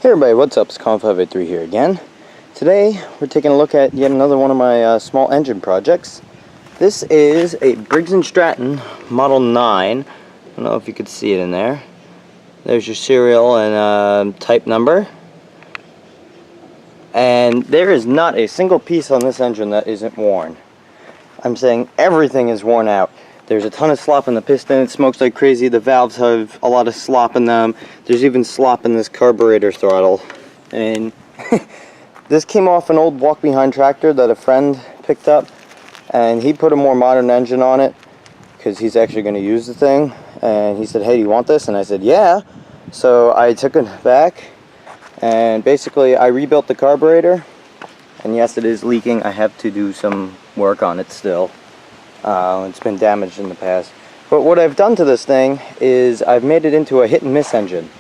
Hey everybody, what's up? It's Colin583 here again. Today we're taking a look at yet another one of my small engine projects. This is a Briggs Model 9. I don't know if you could see it in there. There's your serial and type number. And there is not a single piece on this engine that isn't worn. I'm saying everything is worn out. There's a ton of slop in the piston, it smokes like crazy, the valves have a lot of slop in them, there's even slop in this carburetor throttle. And this came off an old walk-behind tractor that a friend picked up, and he put a more modern engine on it, because he's actually going to use the thing, and he said, hey, do you want this? And I said, yeah. So I took it back, and basically I rebuilt the carburetor, and yes, it is leaking. I have to do some work on it still. It's been damaged in the past. But what I've done to this thing is I've made it into a hit and miss engine.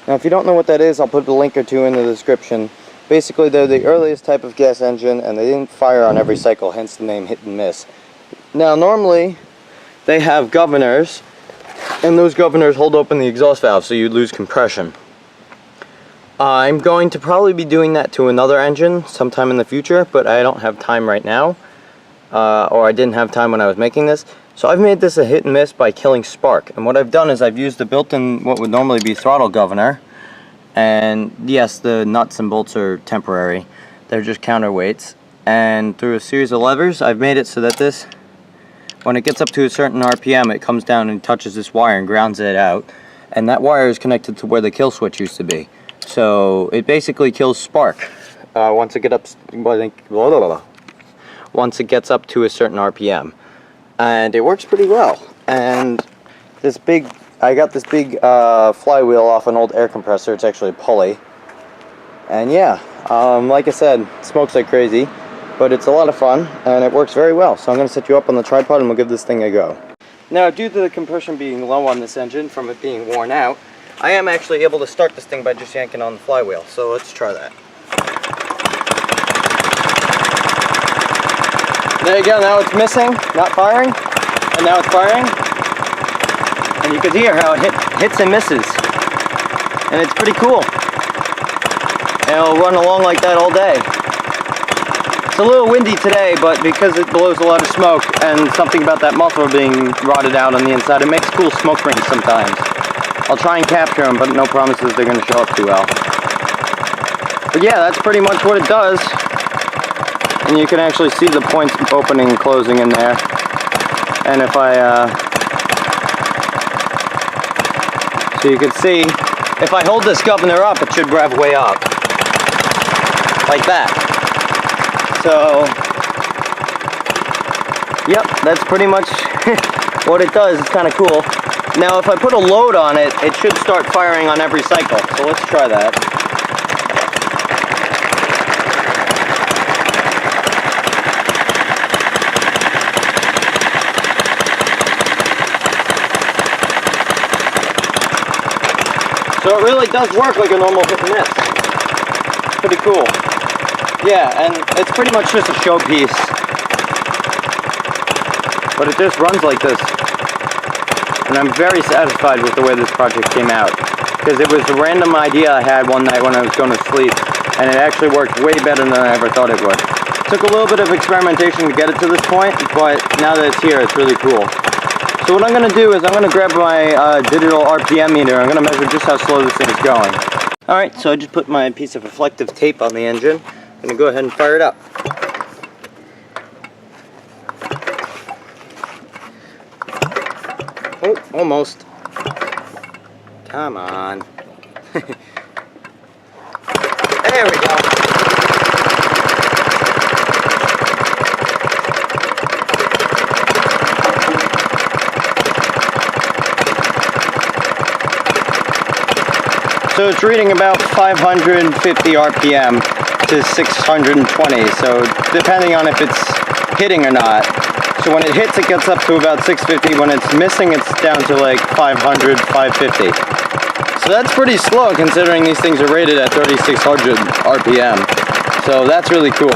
Now if you don't know what that is, I'll put a link or two in the description. Basically they're the earliest type of gas engine and they didn't fire on every cycle, hence the name hit and miss. Now normally they have governors, and those governors hold open the exhaust valve so you lose compression. I'm going to probably be doing that to another engine sometime in the future, but I don't have time right now. Or I didn't have time when I was making this. So I've made this a hit and miss by killing spark. And what I've done is I've used the built-in, what would normally be throttle governor. And yes, the nuts and bolts are temporary. They're just counterweights. And through a series of levers, I've made it so that this, when it gets up to a certain RPM, it comes down and touches this wire and grounds it out. And that wire is connected to where the kill switch used to be. So it basically kills spark. Once it gets up to a certain RPM, and it works pretty well. And I got this big flywheel off an old air compressor. It's actually a pulley, and yeah, like I said, it smokes like crazy, but it's a lot of fun and it works very well. So I'm going to set you up on the tripod and we'll give this thing a go. Now, due to the compression being low on this engine from it being worn out, I am actually able to start this thing by just yanking on the flywheel. So let's try that. There you go, now it's missing, not firing, and now it's firing. And you can hear how it hits and misses. And it's pretty cool. And it'll run along like that all day. It's a little windy today, but because it blows a lot of smoke and something about that muffler being rotted out on the inside, it makes cool smoke rings sometimes. I'll try and capture them, but no promises they're going to show up too well. But yeah, that's pretty much what it does. And you can actually see the points opening and closing in there. And if so you can see, if I hold this governor up, it should rev way up. Like that. So, yep, that's pretty much what it does. It's kind of cool. Now if I put a load on it, it should start firing on every cycle. So let's try that. So it really does work like a normal hit and miss. It's pretty cool. Yeah, and it's pretty much just a showpiece. But it just runs like this. And I'm very satisfied with the way this project came out. Because it was a random idea I had one night when I was going to sleep. And it actually worked way better than I ever thought it would. It took a little bit of experimentation to get it to this point, but now that it's here, it's really cool. So what I'm going to do is I'm going to grab my digital RPM meter. I'm going to measure just how slow this thing is going. Alright, so I just put my piece of reflective tape on the engine. I'm going to go ahead and fire it up. Oh, almost. Come on. There we go. So it's reading about 550 RPM to 620, so depending on if it's hitting or not. So when it hits, it gets up to about 650. When it's missing, it's down to like 500, 550. So that's pretty slow considering these things are rated at 3600 RPM. So that's really cool.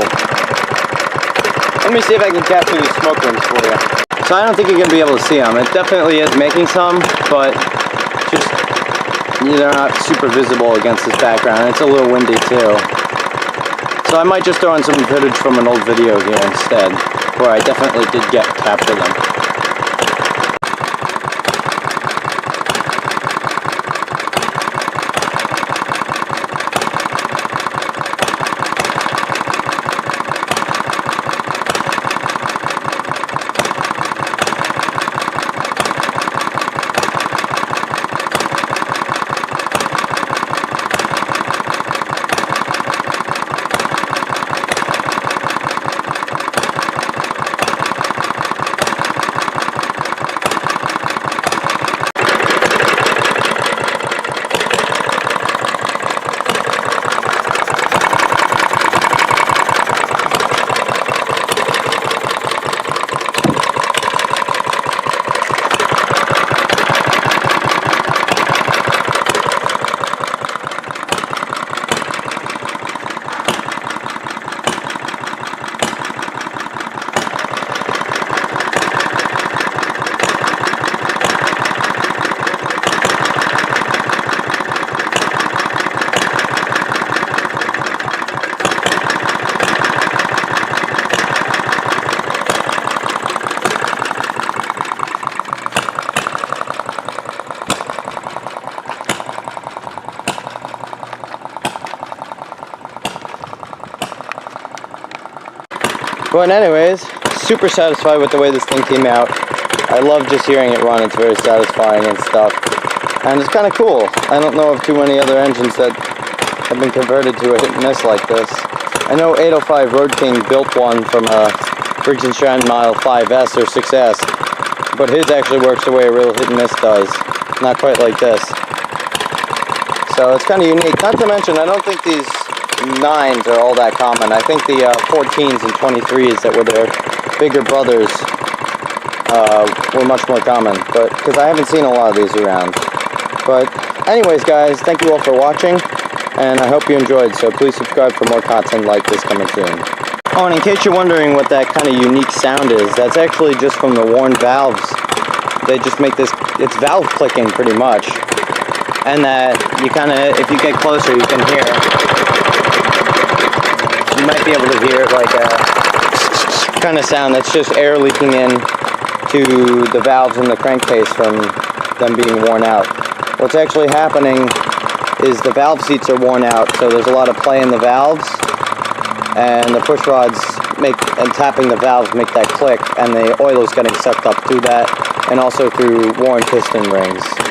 Let me see if I can capture these smoke rings for you. So I don't think you're going to be able to see them. It definitely is making some, but just they're not super visible against this background. It's a little windy too. So I might just throw in some footage from an old video here instead, where I definitely did capture them. But anyways, super satisfied with the way this thing came out. I love just hearing it run. It's very satisfying and stuff. And it's kind of cool. I don't know of too many other engines that have been converted to a hit and miss like this. I know 805 Road King built one from a Briggs Model 5S or 6S, but his actually works the way a real hit and miss does. Not quite like this. So it's kind of unique. Not to mention, I don't think these 9s are all that common. I think the 14s and 23s that were their bigger brothers were much more common, but because I haven't seen a lot of these around. But anyways guys, thank you all for watching, and I hope you enjoyed, so please subscribe for more content like this coming soon. Oh, and in case you're wondering what that kind of unique sound is, that's actually just from the worn valves. They just make this, it's valve clicking pretty much, and that you kind of, if you get closer, you can hear. You might be able to hear like a kind of sound that's just air leaking in to the valves in the crankcase from them being worn out. What's actually happening is the valve seats are worn out, so there's a lot of play in the valves, and the push rods and tapping the valves make that click, and the oil is getting sucked up through that, and also through worn piston rings.